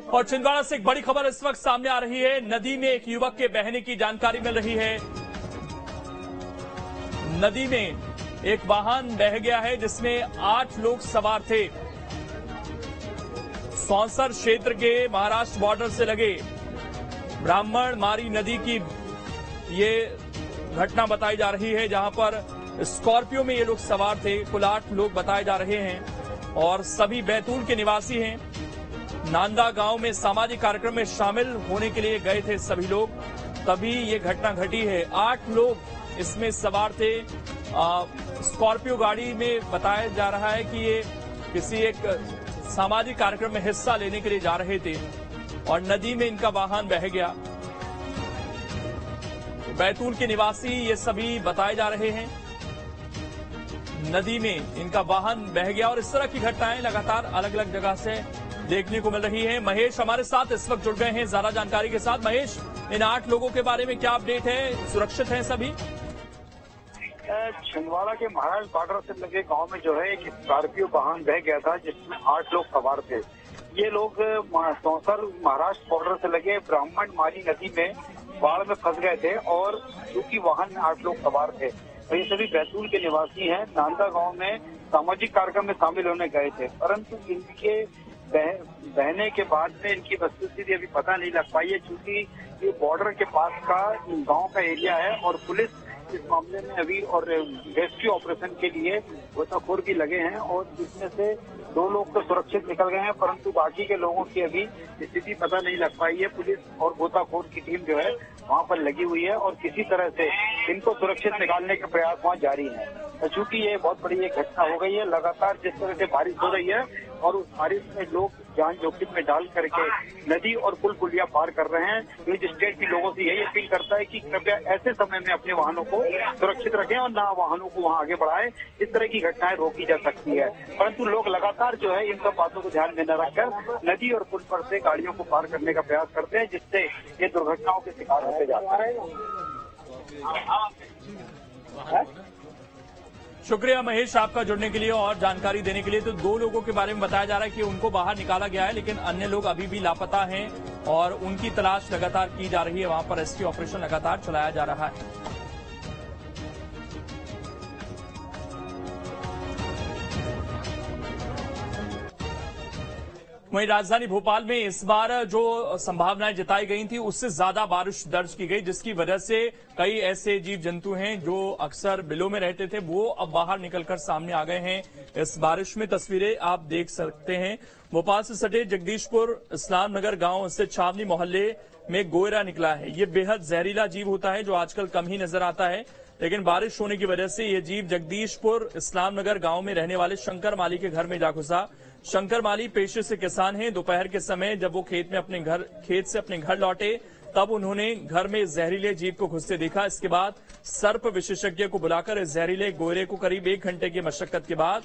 और छिंदवाड़ा से एक बड़ी खबर इस वक्त सामने आ रही है। नदी में एक युवक के बहने की जानकारी मिल रही है। नदी में एक वाहन बह गया है जिसमें 8 लोग सवार थे। सौंसर क्षेत्र के महाराष्ट्र बॉर्डर से लगे ब्राह्मण मारी नदी की ये घटना बताई जा रही है, जहां पर स्कॉर्पियो में ये लोग सवार थे। कुल 8 लोग बताए जा रहे हैं और सभी बैतूल के निवासी हैं। नांदा गांव में सामाजिक कार्यक्रम में शामिल होने के लिए गए थे सभी लोग, तभी ये घटना घटी है। 8 लोग इसमें सवार थे। स्कॉर्पियो गाड़ी में बताया जा रहा है कि ये किसी एक सामाजिक कार्यक्रम में हिस्सा लेने के लिए जा रहे थे और नदी में इनका वाहन बह गया। बैतूल के निवासी ये सभी बताए जा रहे हैं। नदी में इनका वाहन बह गया और इस तरह की घटनाएं लगातार अलग अलग जगह से देखने को मिल रही है। महेश हमारे साथ इस वक्त जुड़ गए हैं ज्यादा जानकारी के साथ। महेश, इन 8 लोगों के बारे में क्या अपडेट है? सुरक्षित हैं सभी? छिंदवाड़ा के महाराष्ट्र बॉर्डर से लगे गांव में जो है एक स्कॉर्पियो वाहन बह गया था जिसमें 8 लोग सवार थे। ये लोग सौंसर महाराष्ट्र बॉर्डर से लगे ब्राह्मण मारी नदी में बाढ़ में फंस गए थे और क्योंकि वाहन में 8 लोग सवार थे तो ये सभी बैतूल के निवासी हैं। नांदा गांव में सामाजिक कार्यक्रम में शामिल होने गए थे, परंतु इनके बहने के बाद में इनकी वस्तुस्थिति अभी पता नहीं लग पाई है, क्योंकि ये बॉर्डर के पास का गांव का एरिया है और पुलिस इस मामले में अभी और रेस्क्यू ऑपरेशन के लिए गोताखोर भी लगे हैं और इसमें से 2 लोग तो सुरक्षित निकल गए हैं, परंतु बाकी के लोगों की अभी स्थिति पता नहीं लग पाई है। पुलिस और गोताखोर की टीम जो है वहां पर लगी हुई है और किसी तरह से इनको सुरक्षित निकालने के प्रयास वहां जारी है। चूंकि ये बहुत बड़ी एक घटना हो गई है, लगातार जिस तरह से बारिश हो रही है और उस बारिश में लोग जान जोखिम में डाल करके नदी और पुल पुलिया पार कर रहे हैं। न्यूज स्टेट भी लोगों से यही अपील करता है कि कृपया ऐसे समय में अपने वाहनों को सुरक्षित रखें और ना वाहनों को वहां आगे बढ़ाएं। इस तरह की घटनाएं रोकी जा सकती है, परंतु लोग लगातार जो है इन सब बातों को ध्यान में न रखकर नदी और पुल पर से गाड़ियों को पार करने का प्रयास करते हैं, जिससे ये दुर्घटनाओं के शिकार होते जाते हैं। शुक्रिया महेश आपका जुड़ने के लिए और जानकारी देने के लिए। तो 2 लोगों के बारे में बताया जा रहा है कि उनको बाहर निकाला गया है, लेकिन अन्य लोग अभी भी लापता हैं और उनकी तलाश लगातार की जा रही है। वहां पर रेस्क्यू ऑपरेशन लगातार चलाया जा रहा है। वहीं राजधानी भोपाल में इस बार जो संभावनाएं जताई गई थी उससे ज्यादा बारिश दर्ज की गई, जिसकी वजह से कई ऐसे जीव जंतु हैं जो अक्सर बिलों में रहते थे वो अब बाहर निकलकर सामने आ गए हैं। इस बारिश में तस्वीरें आप देख सकते हैं। भोपाल से सटे जगदीशपुर इस्लाम नगर गांव स्थित छावनी मोहल्ले में गोयरा निकला है। ये बेहद जहरीला जीव होता है जो आजकल कम ही नजर आता है, लेकिन बारिश होने की वजह से ये जीव जगदीशपुर इस्लाम नगर गांव में रहने वाले शंकर माली के घर में जा घुसा। शंकर माली पेशे से किसान हैं। दोपहर के समय जब वो खेत से अपने घर लौटे तब उन्होंने घर में जहरीले जीव को घुसते देखा। इसके बाद सर्प विशेषज्ञ को बुलाकर इस जहरीले गोयरे को करीब 1 घंटे की मशक्कत के बाद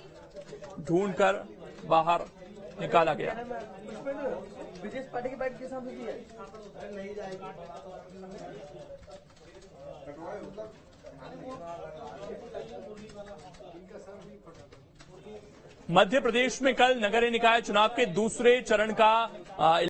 ढूंढकर बाहर निकाला गया। मध्य प्रदेश में कल नगर निकाय चुनाव के दूसरे चरण का